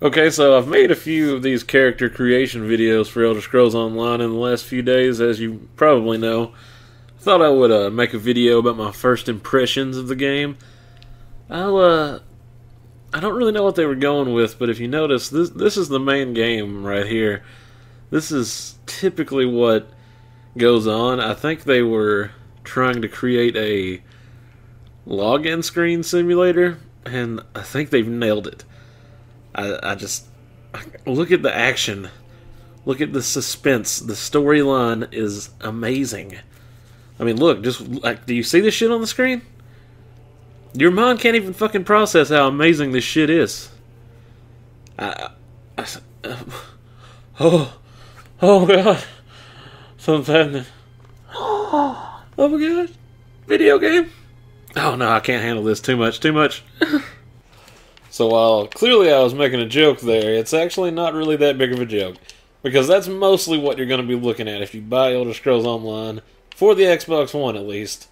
Okay, so I've made a few of these character creation videos for Elder Scrolls Online in the last few days, as you probably know. I thought I would make a video about my first impressions of the game. I don't really know what they were going with, but if you notice, this is the main game right here. This is typically what goes on. I think they were trying to create a login screen simulator, and I think they've nailed it. I just look at the action, look at the suspense. The storyline is amazing. I mean, look, just like, do you see this shit on the screen? Your mind can't even fucking process how amazing this shit is. Oh god, something's happening. Oh my god, video game. Oh no, I can't handle this. Too much. So while clearly I was making a joke there, it's actually not really that big of a joke. Because that's mostly what you're going to be looking at if you buy Elder Scrolls Online, for the Xbox One at least.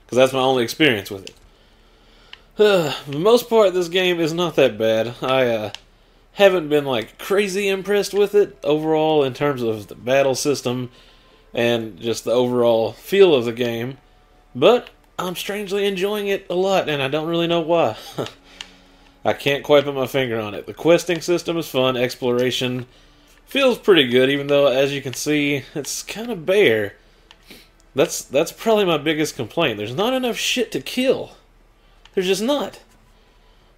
Because that's my only experience with it. For the most part, this game is not that bad. I haven't been like crazy impressed with it overall in terms of the battle system and just the overall feel of the game. But I'm strangely enjoying it a lot, and I don't really know why. I can't quite put my finger on it. The questing system is fun. Exploration feels pretty good, even though, as you can see, it's kind of bare. That's probably my biggest complaint. There's not enough shit to kill. There's just not.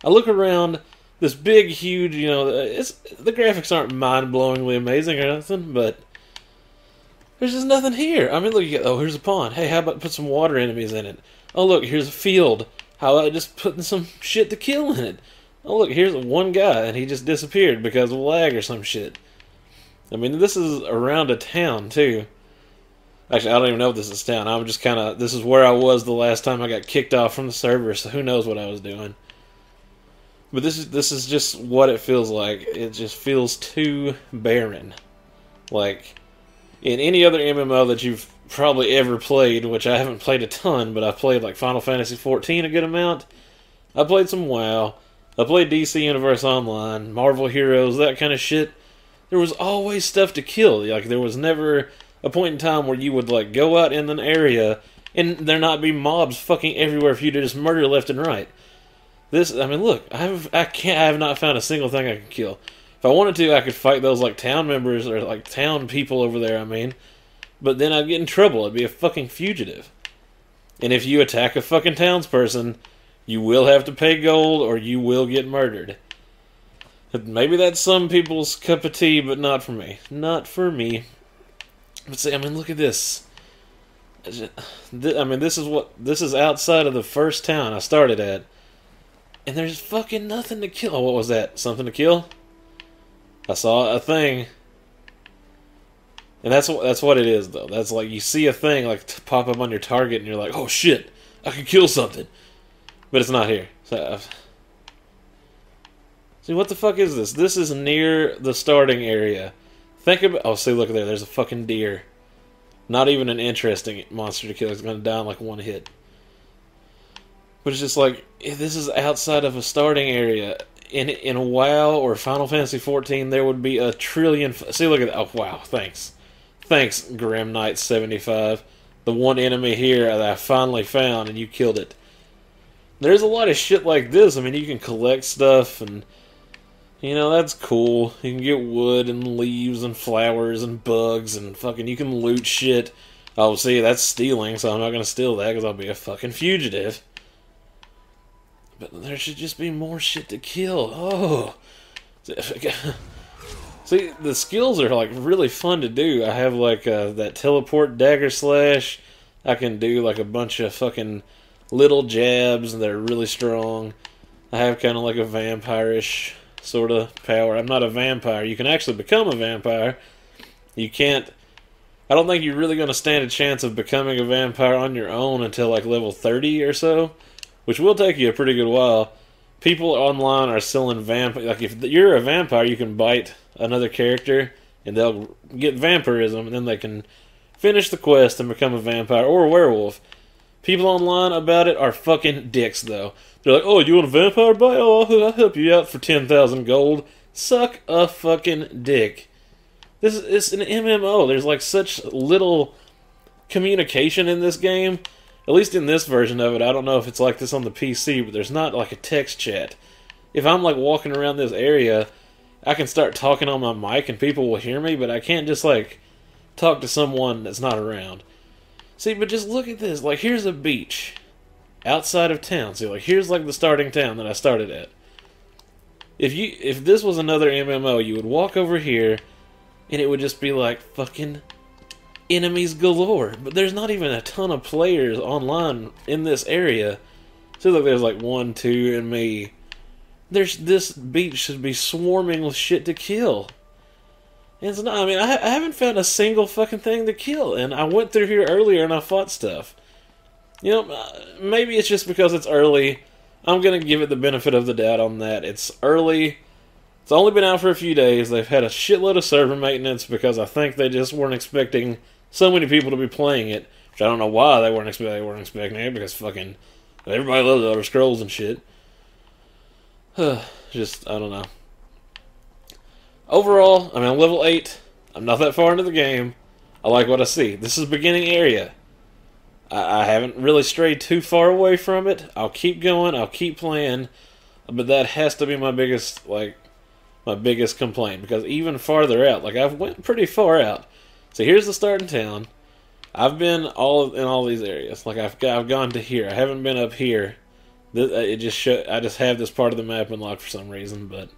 I look around this big, huge, the graphics aren't mind-blowingly amazing or nothing, but there's just nothing here. I mean, look, here's a pond. Hey, how about put some water enemies in it? Oh, look, here's a field. How about just putting some shit to kill in it? Oh, look, here's one guy, and he just disappeared because of lag or some shit. I mean, this is around a town, too. Actually, I don't even know if this is town. I'm just this is where I was the last time I got kicked off from the server, so who knows what I was doing. But this is just what it feels like. It just feels too barren. Like, in any other MMO that you've probably ever played, which I haven't played a ton, but I played like Final Fantasy XIV a good amount. I played some WoW. I played DC Universe Online, Marvel Heroes, that kind of shit. There was always stuff to kill. Like, there was never a point in time where you would like go out in an area and there not be mobs fucking everywhere for you to just murder left and right. I mean, look, I have not found a single thing I could kill. If I wanted to, I could fight those like town members or like town people over there, I mean. But then I'd get in trouble. I'd be a fucking fugitive. And if you attack a fucking townsperson, you will have to pay gold or you will get murdered. Maybe that's some people's cup of tea, but not for me. Not for me. But see, I mean, look at this. I mean, this is outside of the first town I started at. And there's fucking nothing to kill. Oh, what was that? Something to kill? I saw a thing. And that's what it is, though. That's like, you see a thing like pop up on your target and you're like, oh shit, I can kill something. But it's not here. So, see, what the fuck is this? This is near the starting area. Think about... Oh, see, look there. There's a fucking deer. Not even an interesting monster to kill. It's going to die in like one hit. But it's just like, this is outside of a starting area. In a WoW or Final Fantasy XIV, there would be a trillion... See, look at that. Oh, wow. Thanks. Thanks, Grim Knight 75. The one enemy here that I finally found, and you killed it. There's a lot of shit like this. I mean, you can collect stuff, and... that's cool. You can get wood and leaves and flowers and bugs and fucking... You can loot shit. Oh, see, that's stealing, so I'm not going to steal that because I'll be a fucking fugitive. But there should just be more shit to kill. Oh. See, the skills are like really fun to do. I have like that teleport dagger slash. I can do like a bunch of fucking little jabs that are really strong. I have kind of like a vampire-ish sort of power. I'm not a vampire. You can actually become a vampire. You can't... I don't think you're really going to stand a chance of becoming a vampire on your own until like level 30 or so. Which will take you a pretty good while. People online are selling vampire... Like, if you're a vampire, you can bite another character, and they'll get vampirism, and then they can finish the quest and become a vampire or a werewolf. People online about it are fucking dicks, though. They're like, oh, you want a vampire bite? Oh, I'll help you out for 10,000 gold. Suck a fucking dick. This is an MMO. There's like such little communication in this game. At least in this version of it. I don't know if it's like this on the PC, but there's not like a text chat. If I'm like walking around this area, I can start talking on my mic and people will hear me, but I can't just like talk to someone that's not around. See, but just look at this. Like, here's a beach outside of town. See, like, here's like the starting town that I started at. If this was another MMO, you would walk over here and it would just be like fucking enemies galore. But there's not even a ton of players online in this area. So look, there's like 1, 2, and me. This beach should be swarming with shit to kill. And it's not, I mean, I haven't found a single fucking thing to kill. And I went through here earlier and I fought stuff. You know, maybe it's just because it's early. I'm going to give it the benefit of the doubt on that. It's early. It's only been out for a few days. They've had a shitload of server maintenance because I think they just weren't expecting so many people to be playing it. Which I don't know why they weren't expecting it, because fucking everybody loves Elder Scrolls and shit. Just, I don't know. Overall, I mean, I'm level 8. I'm not that far into the game. I like what I see. This is beginning area. I haven't really strayed too far away from it. I'll keep going. I'll keep playing. But that has to be my biggest, my biggest complaint. Because even farther out, like, I've went pretty far out. So here's the starting town. I've been in all these areas. Like, I've gone to here. I haven't been up here. I just have this part of the map unlocked for some reason. But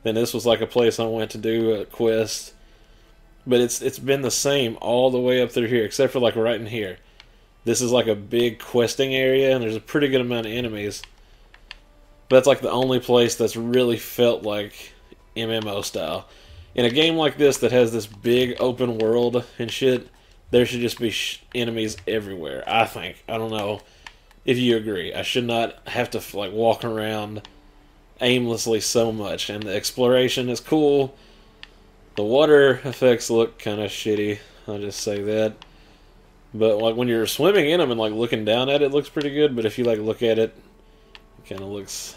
then this was like a place I went to do a quest. But it's been the same all the way up through here, except for like right in here. This is like a big questing area, and there's a pretty good amount of enemies. But that's like the only place that's really felt like MMO style. In a game like this that has this big open world and shit, there should just be enemies everywhere, I think. I don't know if you agree. I should not have to like walk around aimlessly so much. And the exploration is cool. The water effects look kind of shitty, I'll just say that. But like when you're swimming in them and like looking down at it, it looks pretty good. But if you like look at it, it kind of looks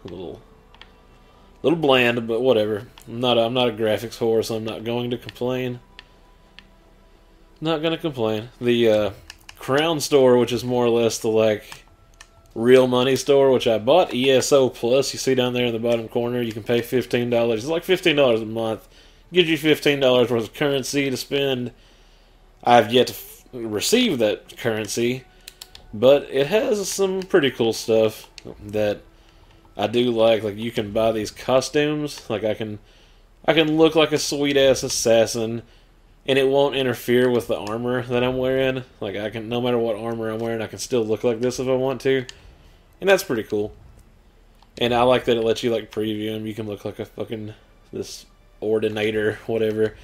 a little bland. But whatever. I'm not a graphics whore, so I'm not going to complain. Not gonna complain. The Crown store, which is more or less the like real money store, which I bought ESO Plus. You see down there in the bottom corner, you can pay $15. It's like $15 a month. Gives you $15 worth of currency to spend. I've yet to receive that currency, but it has some pretty cool stuff that I do like. Like, you can buy these costumes. Like, I can look like a sweet ass assassin, and it won't interfere with the armor that I'm wearing. Like, I can, no matter what armor I'm wearing, I can still look like this if I want to, and that's pretty cool. And I like that it lets you like preview them. You can look like a fucking this ordinator, whatever.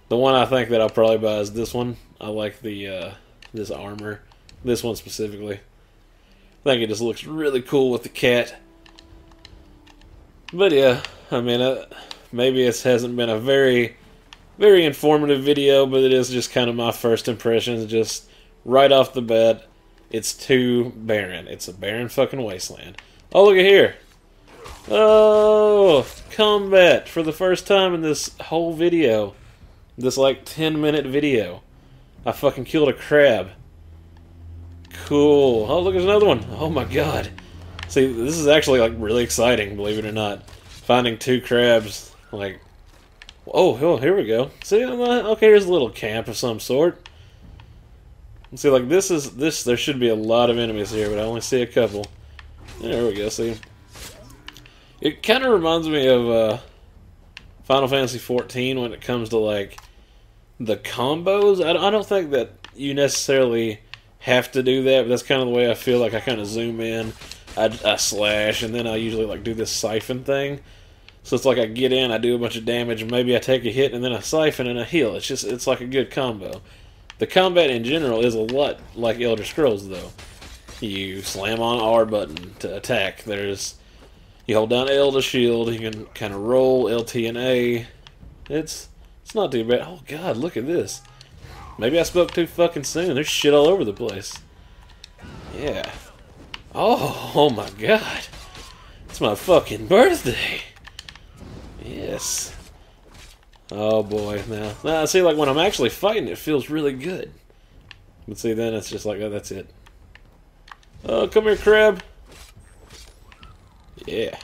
The one I think that I'll probably buy is this one. I like the this armor. This one specifically. I think it just looks really cool with the cat. But yeah, I mean, maybe it hasn't been a very, very informative video, but it is just kind of my first impressions. Just right off the bat, it's too barren. It's a barren fucking wasteland. Oh, look at here. Oh, combat for the first time in this whole video. This like 10-minute video. I fucking killed a crab. Cool. Oh, look, there's another one. Oh my god. See, this is actually like really exciting, believe it or not. Finding 2 crabs. Like, oh, here we go. See, okay, here's a little camp of some sort. See, like this. There should be a lot of enemies here, but I only see a couple. There we go. See, it kind of reminds me of Final Fantasy XIV when it comes to like the combos. I don't think that you necessarily have to do that, but that's kind of the way I feel. Like, I kind of zoom in, I slash, and then I usually like do this siphon thing. So it's like I get in, I do a bunch of damage, and maybe I take a hit, and then I siphon and I heal. It's like a good combo. The combat in general is a lot like Elder Scrolls, though. You slam on R button to attack. You hold down L to shield. You can kind of roll LT and A. It's not too bad. Oh god, look at this. Maybe I spoke too fucking soon. There's shit all over the place. Yeah. Oh my god. It's my fucking birthday. Yes. Nice. Oh boy, now see, like when I'm actually fighting, it feels really good. But see, then it's just like, oh, that's it. Oh, come here, crab. Yeah.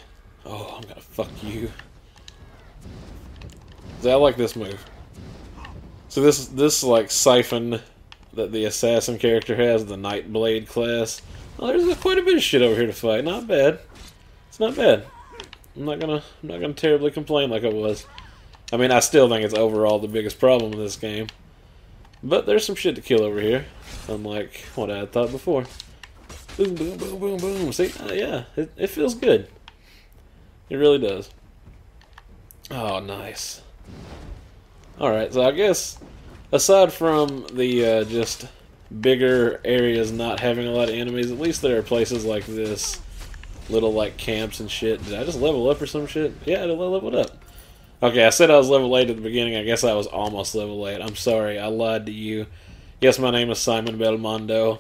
Oh, I'm gonna fuck you. See, I like this move. So this like siphon that the assassin character has, the Nightblade class. Oh, there's quite a bit of shit over here to fight. Not bad. It's not bad. I'm not gonna terribly complain like I was. I mean, I still think it's overall the biggest problem in this game. But there's some shit to kill over here, unlike what I had thought before. Boom, boom, boom, boom, boom. See, yeah, it feels good. It really does. Oh, nice. Alright, so I guess, aside from the just bigger areas not having a lot of enemies, at least there are places like this. Little, like, camps and shit. Did I just level up or some shit? Yeah, I leveled up. Okay, I said I was level 8 at the beginning. I guess I was almost level 8. I'm sorry, I lied to you. Yes, my name is Simon Belmondo.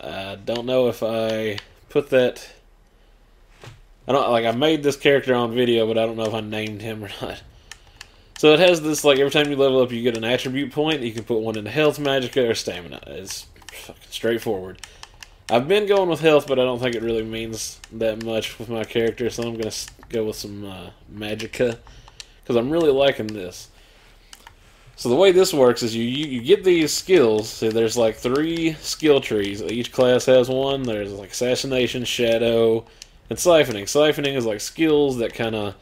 I don't know if I put that... I made this character on video, but I don't know if I named him or not. So it has this, like, every time you level up, you get an attribute point. You can put one into health, magicka, or stamina. It's fucking straightforward. I've been going with health, but I don't think it really means that much with my character, so I'm going to go with some magicka, because I'm really liking this. So the way this works is you get these skills. See, there's like 3 skill trees. Each class has one. There's like assassination, shadow, and siphoning. Siphoning is like skills that kind of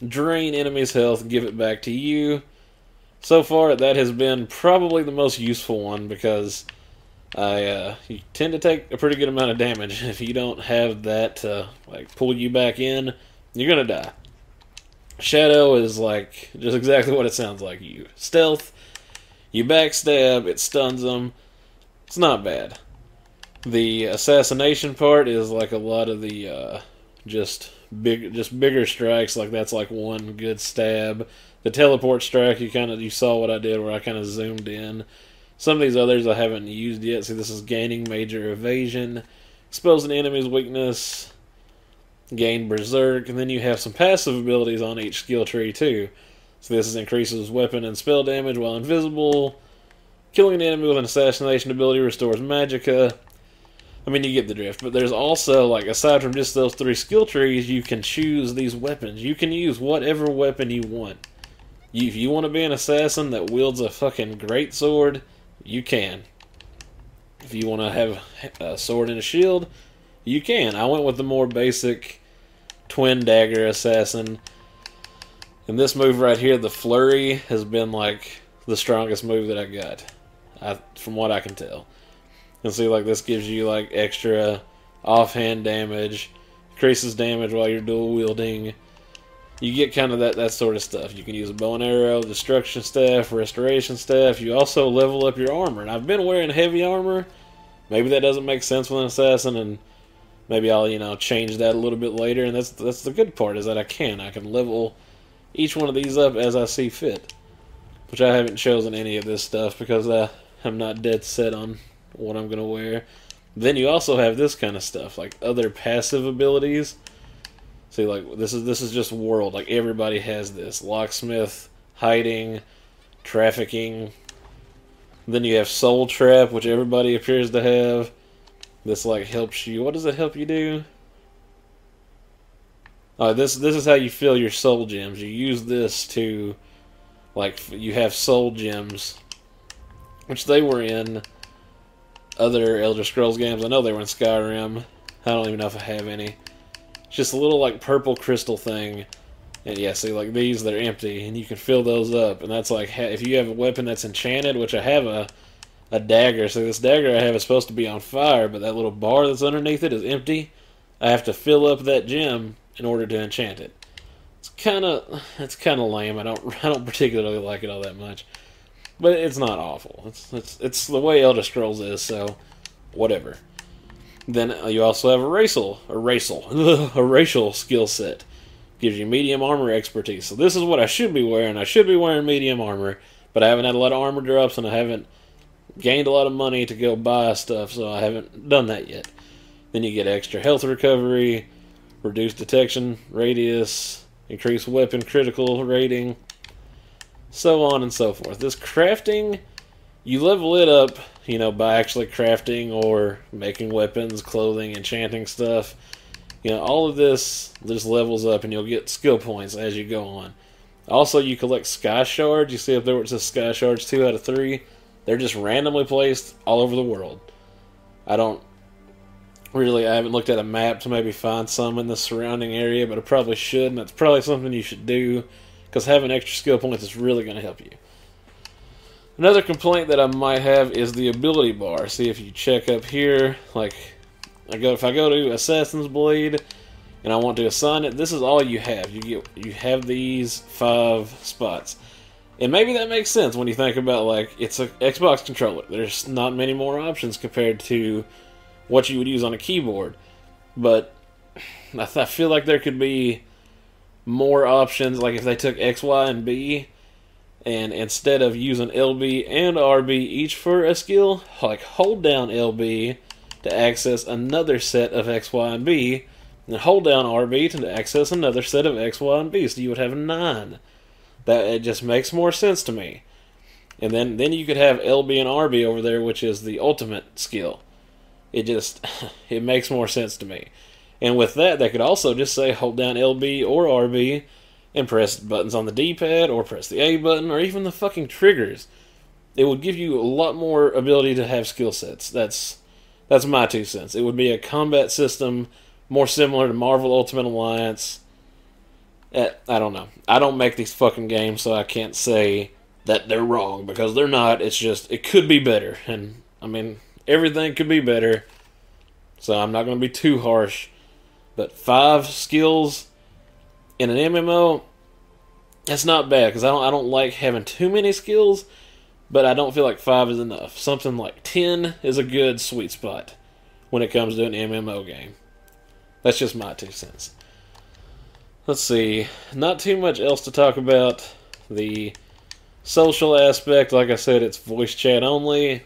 drain enemies' health and give it back to you. So far, that has been probably the most useful one because you tend to take a pretty good amount of damage. If you don't have that to like pull you back in, you're gonna die. Shadow is like just exactly what it sounds like. You stealth, you backstab, it stuns them. It's not bad. The assassination part is like a lot of the just bigger strikes. Like that's like one good stab. The teleport strike, you saw what I did where I kind of zoomed in. Some of these others I haven't used yet. See, this is gaining major evasion, expose an enemy's weakness, gain berserk, and then you have some passive abilities on each skill tree too. So this increases weapon and spell damage while invisible. Killing an enemy with an assassination ability restores magicka. I mean, you get the drift. But there's also, like, aside from just those 3 skill trees, you can choose these weapons. You can use whatever weapon you want. If you want to be an assassin that wields a fucking greatsword, you can. If you want to have a sword and a shield, you can. I went with the more basic twin dagger assassin. And this move right here, the flurry, has been like the strongest move that I got, from what I can tell. And see, like, this gives you like extra offhand damage, increases damage while you're dual wielding. You get kind of that sort of stuff. You can use a bow and arrow, destruction staff, restoration staff. You also level up your armor. And I've been wearing heavy armor. Maybe that doesn't make sense with an assassin, and maybe I'll, change that a little bit later. And that's the good part, is that I can level each one of these up as I see fit. Which I haven't chosen any of this stuff because I'm not dead set on what I'm going to wear. Then you also have this kind of stuff, like other passive abilities. See, like, this is just world. Like, everybody has this. Locksmith, hiding, trafficking. Then you have Soul Trap, which everybody appears to have. This, like, helps you. What does it help you do? This is how you fill your soul gems. You use this to, like, you have soul gems, which they were in other Elder Scrolls games. I know they were in Skyrim. I don't even know if I have any. It's just a little, like, purple crystal thing. And yeah, see, like, these, they're empty, and you can fill those up. And that's like, if you have a weapon that's enchanted, which I have a dagger. So this dagger I have is supposed to be on fire, but that little bar that's underneath it is empty. I have to fill up that gem in order to enchant it. It's kind of lame. I don't particularly like it all that much. But it's not awful. It's the way Elder Scrolls is, so whatever. Then you also have a racial skill set. Gives you medium armor expertise. So this is what I should be wearing. I should be wearing medium armor, but I haven't had a lot of armor drops, and I haven't gained a lot of money to go buy stuff, so I haven't done that yet. Then you get extra health recovery, reduced detection radius, increase weapon critical rating, so on and so forth. This crafting, you level it up, you know, by actually crafting or making weapons, clothing, enchanting stuff. You know, all of this just levels up and you'll get skill points as you go on. Also, you collect sky shards. You see up there where it says sky shards 2 out of 3. They're just randomly placed all over the world. I haven't looked at a map to maybe find some in the surrounding area, but I probably should, and that's probably something you should do, because having extra skill points is really going to help you. Another complaint that I might have is the ability bar. See, if you check up here, like, if I go to Assassin's Blade, and I want to assign it, this is all you have. You have these 5 spots. And maybe that makes sense when you think about, like, it's an Xbox controller. There's not many more options compared to what you would use on a keyboard. But I feel like there could be more options, like if they took X, Y, and B, and instead of using LB and RB each for a skill, like hold down LB to access another set of X, Y, and B, and hold down RB to access another set of X, Y, and B, so you would have 9. It just makes more sense to me. And then you could have LB and RB over there, which is the ultimate skill. It makes more sense to me. And with that, they could also just say hold down LB or RB and press buttons on the D-pad, or press the A button, or even the fucking triggers. It would give you a lot more ability to have skill sets. That's my 2 cents. It would be a combat system more similar to Marvel Ultimate Alliance. I don't know. I don't make these fucking games, so I can't say that they're wrong, because they're not. It's just, it could be better. And, I mean, everything could be better, so I'm not going to be too harsh. But 5 skills in an MMO, that's not bad, because I don't like having too many skills, but I don't feel like 5 is enough. Something like 10 is a good sweet spot when it comes to an MMO game. That's just my 2 cents. Let's see. Not too much else to talk about. The social aspect, like I said, it's voice chat only.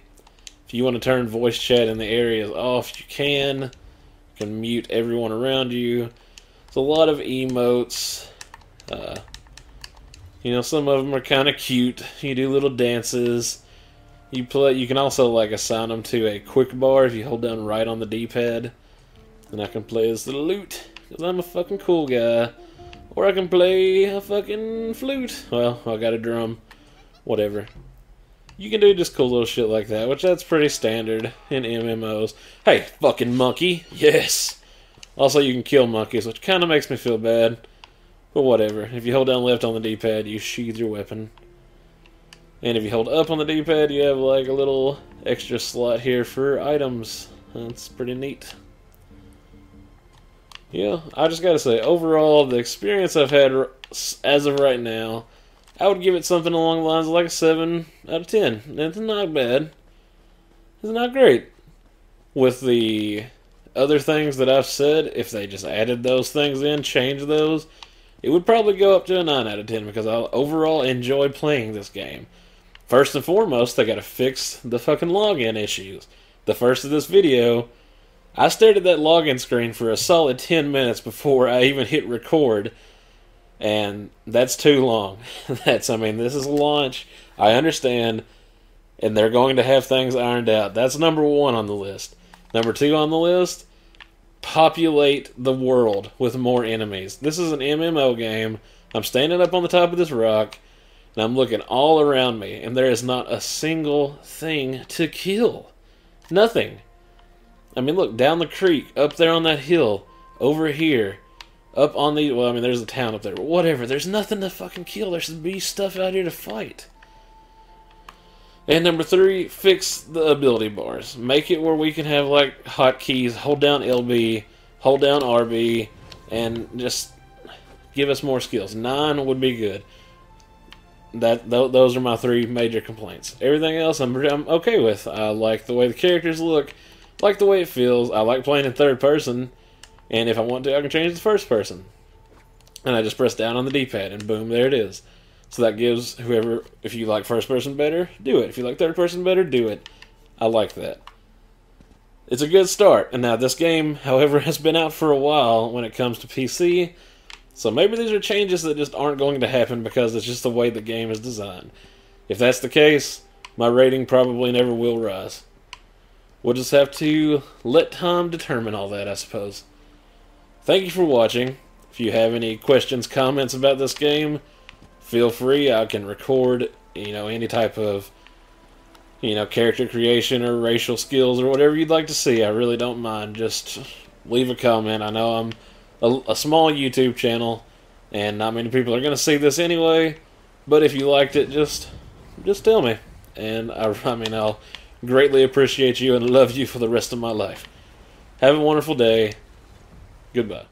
If you want to turn voice chat in the areas off, you can. You can mute everyone around you. There's a lot of emotes. You know, some of them are kind of cute. You do little dances. You can also like assign them to a quick bar if you hold down right on the D-pad. And I can play as the lute, because I'm a fucking cool guy. Or I can play a fucking flute. Well, I got a drum. Whatever. You can do just cool little shit like that, which that's pretty standard in MMOs. Hey, fucking monkey. Yes. Also, you can kill monkeys, which kind of makes me feel bad. But whatever. If you hold down left on the D-pad, you sheath your weapon. And if you hold up on the D-pad, you have like a little extra slot here for items. That's pretty neat. Yeah, I just gotta say, overall, the experience I've had as of right now, I would give it something along the lines of like a 7 out of 10. It's not bad. It's not great. With the other things that I've said, if they just added those things in, changed those, it would probably go up to a 9 out of 10, because I overall enjoy playing this game. First and foremost, they gotta fix the fucking login issues. The first of this video, I stared at that login screen for a solid 10 minutes before I even hit record, and that's too long. This is a launch, I understand, and they're going to have things ironed out. That's number 1 on the list. Number 2 on the list, populate the world with more enemies. This is an MMO game. I'm standing up on the top of this rock, and I'm looking all around me, and there is not a single thing to kill. Nothing. I mean, look, down the creek, up there on that hill, over here, up on the... Well, I mean, there's a town up there, but whatever. There's nothing to fucking kill. There should be stuff out here to fight. And number 3, fix the ability bars. Make it where we can have, like, hotkeys. Hold down LB, hold down RB, and just give us more skills. 9 would be good. Those are my 3 major complaints. Everything else I'm okay with. I like the way the characters look. Like the way it feels. I like playing in third person, and if I want to, I can change it to first person. And I just press down on the D-pad, and boom, there it is. So that gives whoever, if you like first person better, do it. If you like third person better, do it. I like that. It's a good start. And now this game, however, has been out for a while when it comes to PC, So maybe these are changes that just aren't going to happen because it's just the way the game is designed. If that's the case, my rating probably never will rise. We'll just have to let time determine all that, I suppose. Thank you for watching. If you have any questions, comments about this game, feel free. I can record, any type of, character creation or racial skills or whatever you'd like to see. I really don't mind. Just leave a comment. I know I'm a small YouTube channel, and not many people are going to see this anyway, but if you liked it, just tell me. And I'll greatly appreciate you and love you for the rest of my life. Have a wonderful day. Goodbye.